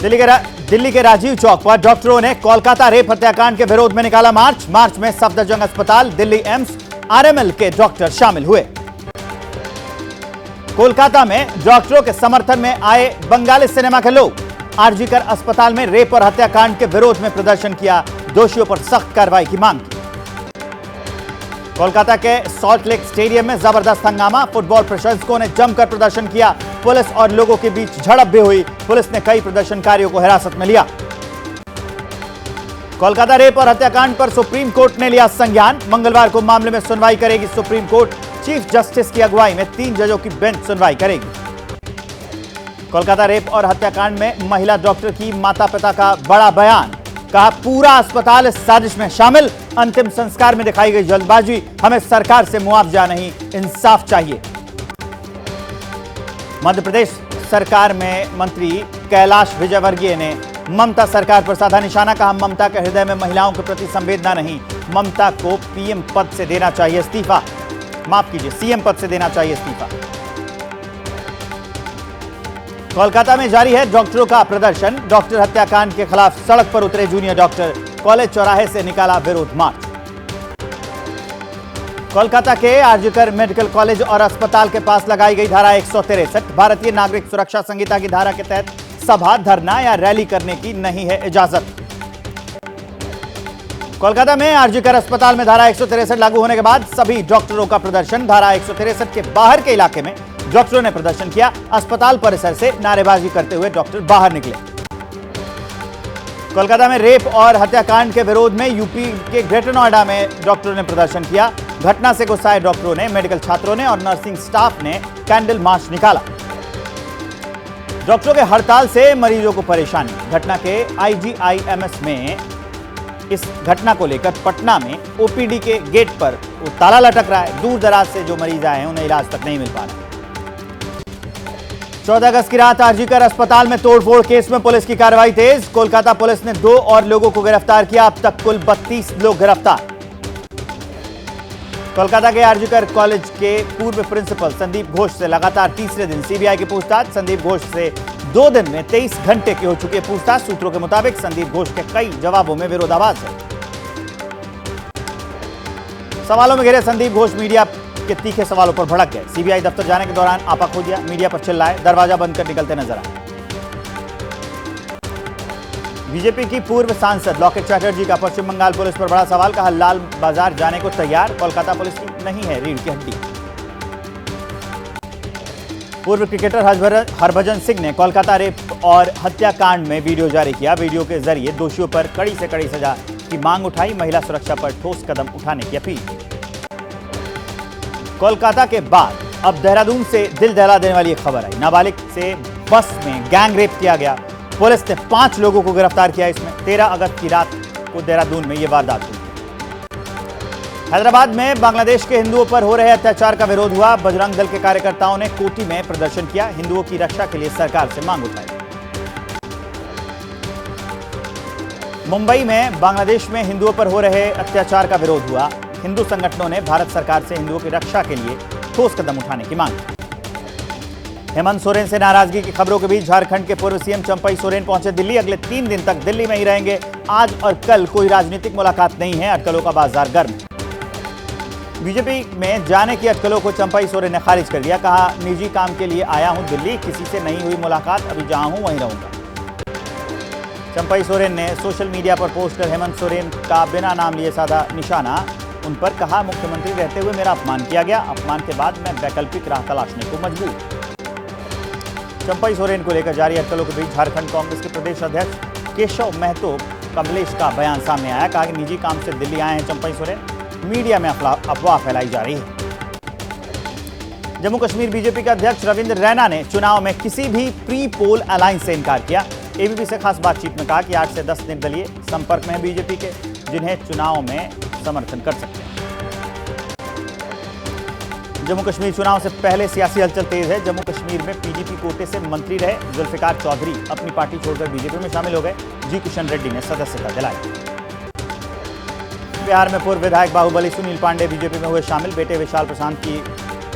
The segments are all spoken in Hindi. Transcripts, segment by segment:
दिल्ली के राजीव चौक पर डॉक्टरों ने कोलकाता रेप हत्याकांड के विरोध में निकाला मार्च। मार्च में सफदरजंग अस्पताल, दिल्ली एम्स, आरएमएल के डॉक्टर शामिल हुए। कोलकाता में डॉक्टरों के समर्थन में आए बंगाली सिनेमा के लोग। आरजीकर अस्पताल में रेप और हत्याकांड के विरोध में प्रदर्शन किया, दोषियों पर सख्त कार्रवाई की मांग की। कोलकाता के सॉल्ट लेक स्टेडियम में जबरदस्त हंगामा, फुटबॉल प्रशंसकों ने जमकर प्रदर्शन किया। पुलिस और लोगों के बीच झड़प भी हुई, पुलिस ने कई प्रदर्शनकारियों को हिरासत में लिया। कोलकाता रेप और हत्याकांड पर सुप्रीम कोर्ट ने लिया संज्ञान। मंगलवार को मामले में सुनवाई करेगी सुप्रीम कोर्ट। चीफ जस्टिस की अगुवाई में 3 जजों की बेंच सुनवाई करेगी। कोलकाता रेप और हत्याकांड में महिला डॉक्टर की माता पिता का बड़ा बयान, कहा पूरा अस्पताल इस साजिश में शामिल। अंतिम संस्कार में दिखाई गई जल्दबाजी, हमें सरकार से मुआवजा नहीं, इंसाफ चाहिए। मध्य प्रदेश सरकार में मंत्री कैलाश विजयवर्गीय ने ममता सरकार पर साधा निशाना, कहा ममता के हृदय में महिलाओं के प्रति संवेदना नहीं, ममता को पीएम पद से देना चाहिए इस्तीफा, माफ कीजिए सीएम पद से देना चाहिए इस्तीफा। कोलकाता में जारी है डॉक्टरों का प्रदर्शन। डॉक्टर हत्याकांड के खिलाफ सड़क पर उतरे जूनियर डॉक्टर, कॉलेज चौराहे से निकाला विरोध मार्च। कोलकाता के आरजीकर मेडिकल कॉलेज और अस्पताल के पास लगाई गई धारा 163, भारतीय नागरिक सुरक्षा संहिता की धारा के तहत सभा, धरना या रैली करने की नहीं है इजाजत। कोलकाता में आरजीकर अस्पताल में धारा 163 लागू होने के बाद सभी डॉक्टरों का प्रदर्शन। धारा 163 के बाहर के इलाके में डॉक्टरों ने प्रदर्शन किया। अस्पताल परिसर से नारेबाजी करते हुए डॉक्टर बाहर निकले। कोलकाता में रेप और हत्याकांड के विरोध में यूपी के ग्रेटर नोएडा में डॉक्टरों ने प्रदर्शन किया। घटना से गुस्साए डॉक्टरों ने, मेडिकल छात्रों ने और नर्सिंग स्टाफ ने कैंडल मार्च निकाला। डॉक्टरों के हड़ताल से मरीजों को परेशानी। घटना के आईजीआईएमएस में इस घटना को लेकर पटना में ओपीडी के गेट पर ताला लटक रहा है। दूर दराज से जो मरीज आए हैं उन्हें इलाज तक नहीं मिल पा रहा। 14 अगस्त की रात आरजीकर अस्पताल में तोड़फोड़ केस में पुलिस की कार्रवाई तेज। कोलकाता पुलिस ने 2 और लोगों को गिरफ्तार किया। अब तक कुल 32 लोग गिरफ्तार। कोलकाता के आरजीकर कॉलेज के पूर्व प्रिंसिपल संदीप घोष से लगातार तीसरे दिन सीबीआई की पूछताछ। संदीप घोष से 2 दिन में 23 घंटे की हो चुकी है पूछताछ। सूत्रों के मुताबिक संदीप घोष के कई जवाबों में विरोधाभास है। सवालों में घिरे संदीप घोष मीडिया के तीखे सवालों पर भड़क गए। सीबीआई दफ्तर जाने के दौरान आपा खो दिया, मीडिया पर चिल्लाए, दरवाजा बंद कर निकलते नजर आए। बीजेपी की पूर्व सांसद लॉकेट चैटर्जी का पश्चिम बंगाल पुलिस पर बड़ा सवाल, कहा लाल बाजार जाने को तैयार, कोलकाता पुलिस की नहीं है रीढ़ की हड्डी। पूर्व क्रिकेटर हरभजन सिंह ने कोलकाता रेप और हत्याकांड में वीडियो जारी किया। वीडियो के जरिए दोषियों पर कड़ी से कड़ी सजा की मांग उठाई, महिला सुरक्षा पर ठोस कदम उठाने की अपील की। कोलकाता के बाद अब देहरादून से दिल दहला देने वाली एक खबर आई। नाबालिग से बस में गैंग रेप किया गया। पुलिस ने 5 लोगों को गिरफ्तार किया। इसमें 13 अगस्त की रात को देहरादून में यह वारदात हुई। हैदराबाद में बांग्लादेश के हिंदुओं पर हो रहे अत्याचार का विरोध हुआ। बजरंग दल के कार्यकर्ताओं ने कोटी में प्रदर्शन किया। हिंदुओं की रक्षा के लिए सरकार से मांग उठाई। मुंबई में बांग्लादेश में हिंदुओं पर हो रहे अत्याचार का विरोध हुआ। हिंदू संगठनों ने भारत सरकार से हिंदुओं की रक्षा के लिए ठोस कदम उठाने की मांग की। हेमंत सोरेन से नाराजगी की खबरों के बीच झारखंड के पूर्व सीएम चंपई सोरेन पहुंचे दिल्ली। अगले 3 दिन तक दिल्ली में ही रहेंगे। आज और कल कोई राजनीतिक मुलाकात नहीं है। अटकलों का बाजार गर्म। बीजेपी में जाने की अटकलों को चंपई सोरेन ने खारिज कर दिया। कहा निजी काम के लिए आया हूं दिल्ली, किसी से नहीं हुई मुलाकात, अभी जहां हूं वहीं रहूंगा। चंपई सोरेन ने सोशल मीडिया पर पोस्ट कर हेमंत सोरेन का बिना नाम लिए साधा निशाना उन पर, कहा मुख्यमंत्री रहते हुए मेरा अपमान किया गया, अपमान के बाद मैं वैकल्पिक राह तलाशने को मजबूर। चंपई सोरेन को लेकर जारी अटकलों के बीच झारखंड कांग्रेस के प्रदेश अध्यक्ष केशव महतो कमलेश का बयान सामने आया। कहा कि निजी काम से दिल्ली आए हैं चंपई सोरेन, मीडिया में अफवाह फैलाई जा रही है। जम्मू कश्मीर बीजेपी के अध्यक्ष रविंद्र रैना ने चुनाव में किसी भी प्री पोल अलायंस से इनकार किया। एबीपी से खास बातचीत में कहा कि 8 से 10 निर्दलीय संपर्क में है बीजेपी के, जिन्हें चुनाव में समर्थन कर सकते हैं। जम्मू कश्मीर चुनाव से पहले सियासी हलचल तेज है। जम्मू कश्मीर में पीडीपी कोटे से मंत्री रहे जुल्फिकार चौधरी अपनी पार्टी छोड़कर बीजेपी में शामिल हो गए। जी किशन रेड्डी ने सदस्यता दिलाई। बिहार में पूर्व विधायक बाहुबली सुनील पांडे बीजेपी में हुए शामिल। बेटे विशाल प्रशांत की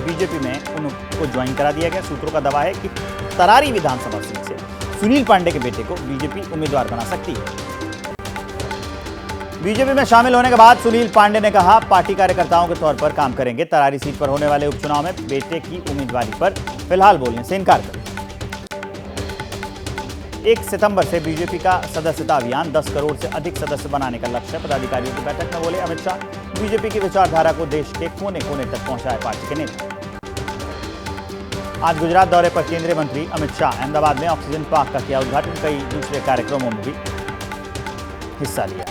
बीजेपी में उनको ज्वाइन करा दिया गया। सूत्रों का दावा है कि तरारी विधानसभा सीट से सुनील पांडे के बेटे को बीजेपी उम्मीदवार बना सकती है। बीजेपी में शामिल होने के बाद सुनील पांडे ने कहा, पार्टी कार्यकर्ताओं के तौर पर काम करेंगे। तरारी सीट पर होने वाले उपचुनाव में बेटे की उम्मीदवारी पर फिलहाल बोलने से इनकार कर 1 सितंबर से बीजेपी का सदस्यता अभियान 10 करोड़ से अधिक सदस्य बनाने का लक्ष्य है। पदाधिकारियों की बैठक में बोले अमित शाह, बीजेपी की विचारधारा को देश के कोने कोने तक पहुंचाए पार्टी के नेता। आज गुजरात दौरे पर केंद्रीय मंत्री अमित शाह अहमदाबाद में ऑक्सीजन पार्क का किया उद्घाटन। कई दूसरे कार्यक्रमों में भी हिस्सा लिया।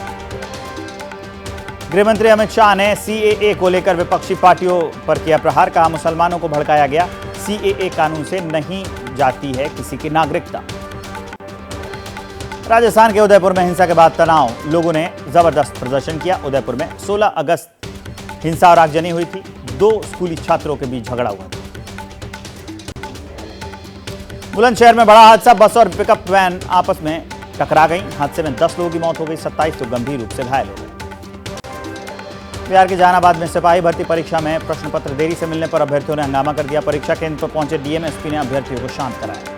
गृह मंत्री अमित शाह ने सीएए को लेकर विपक्षी पार्टियों पर किया प्रहार। कहा, मुसलमानों को भड़काया गया। सीएए कानून से नहीं जाती है किसी की नागरिकता। राजस्थान के उदयपुर में हिंसा के बाद तनाव, लोगों ने जबरदस्त प्रदर्शन किया। उदयपुर में 16 अगस्त हिंसा और आगजनी हुई थी। 2 स्कूली छात्रों के बीच झगड़ा हुआ था। बुलंदशहर में बड़ा हादसा, बस और पिकअप वैन आपस में टकरा गई। हादसे में 10 लोगों की मौत हो गई, 27 तो गंभीर रूप से घायल हो गए। बिहार के जहानाबाद में सिपाही भर्ती परीक्षा में प्रश्न पत्र देरी से मिलने पर अभ्यर्थियों ने हंगामा कर दिया। परीक्षा केंद्र पर पहुंचे डीएम-एसपी ने अभ्यर्थियों को शांत कराया।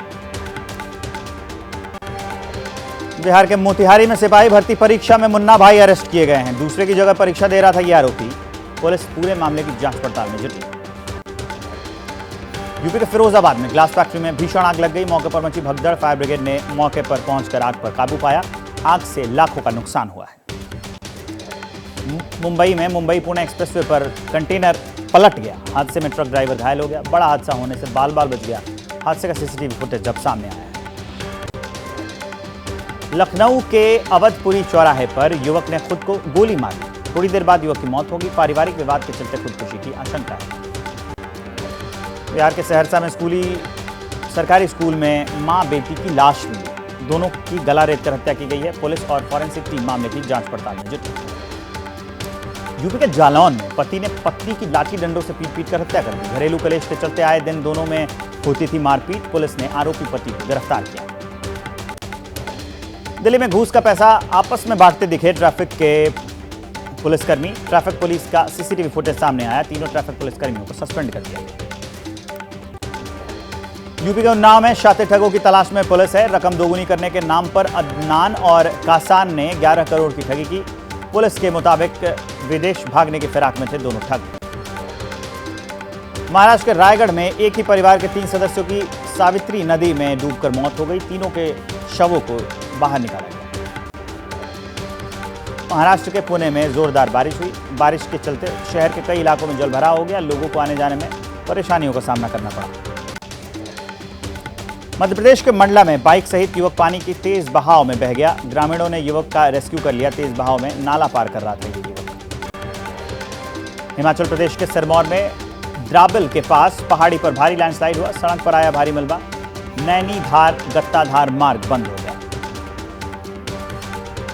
बिहार के मोतिहारी में सिपाही भर्ती परीक्षा में मुन्ना भाई अरेस्ट किए गए हैं। दूसरे की जगह परीक्षा दे रहा था ये आरोपी। पुलिस पूरे मामले की जांच पड़ताल में जुटी। यूपी के फिरोजाबाद में ग्लास फैक्ट्री में भीषण आग लग गई। मौके पर मची भगदड़। फायर ब्रिगेड ने मौके पर पहुंचकर आग पर काबू पाया। आग से लाखों का नुकसान हुआ है। मुंबई में मुंबई पुणे एक्सप्रेसवे पर कंटेनर पलट गया। हादसे में ट्रक ड्राइवर घायल हो गया। बड़ा हादसा होने से बाल बाल बच गया। हादसे का सीसीटीवी फुटेज जब सामने आया है। लखनऊ के अवधपुरी चौराहे पर युवक ने खुद को गोली मारी। थोड़ी देर बाद युवक की मौत होगी। पारिवारिक विवाद के चलते खुदकुशी की आशंका है। बिहार के सहरसा में सरकारी स्कूल में मां बेटी की लाश मिली। दोनों की गला रेत कर हत्या की गई है। पुलिस और फॉरेंसिक टीम मामले की जांच पड़ताल में जुटी। यूपी के जालौन में पति ने पत्नी की लाठी डंडों से पीट कर हत्या कर दी। घरेलू कलेश के चलते आए दिन दोनों में होती थी मारपीट। पुलिस ने आरोपी पति को गिरफ्तार किया। दिल्ली में घूस का पैसा आपस में बांटते दिखे ट्रैफिक के पुलिसकर्मी। ट्रैफिक पुलिस का सीसीटीवी फुटेज सामने आया। तीनों ट्रैफिक पुलिसकर्मियों को सस्पेंड कर दिया। यूपी के उन्नाव में शातिर ठगों की तलाश में पुलिस है। रकम दोगुनी करने के नाम पर अदनान और कासान ने 11 करोड़ की ठगी की। पुलिस के मुताबिक विदेश भागने की फिराक में थे दोनों ठग। महाराष्ट्र के रायगढ़ में एक ही परिवार के 3 सदस्यों की सावित्री नदी में डूबकर मौत हो गई। तीनों के शवों को बाहर निकाला गया। महाराष्ट्र के पुणे में जोरदार बारिश हुई। बारिश के चलते शहर के कई इलाकों में जलभराव हो गया। लोगों को आने जाने में परेशानियों का सामना करना पड़ा। मध्य प्रदेश के मंडला में बाइक सहित युवक पानी की तेज बहाव में बह गया। ग्रामीणों ने युवक का रेस्क्यू कर लिया। तेज बहाव में नाला पार कर रहा था ये युवक। हिमाचल प्रदेश के सिरमौर में द्राबिल के पास पहाड़ी पर भारी लैंडस्लाइड हुआ। सड़क पर आया भारी मलबा। नैनीधार गत्ताधार मार्ग बंद हो गया।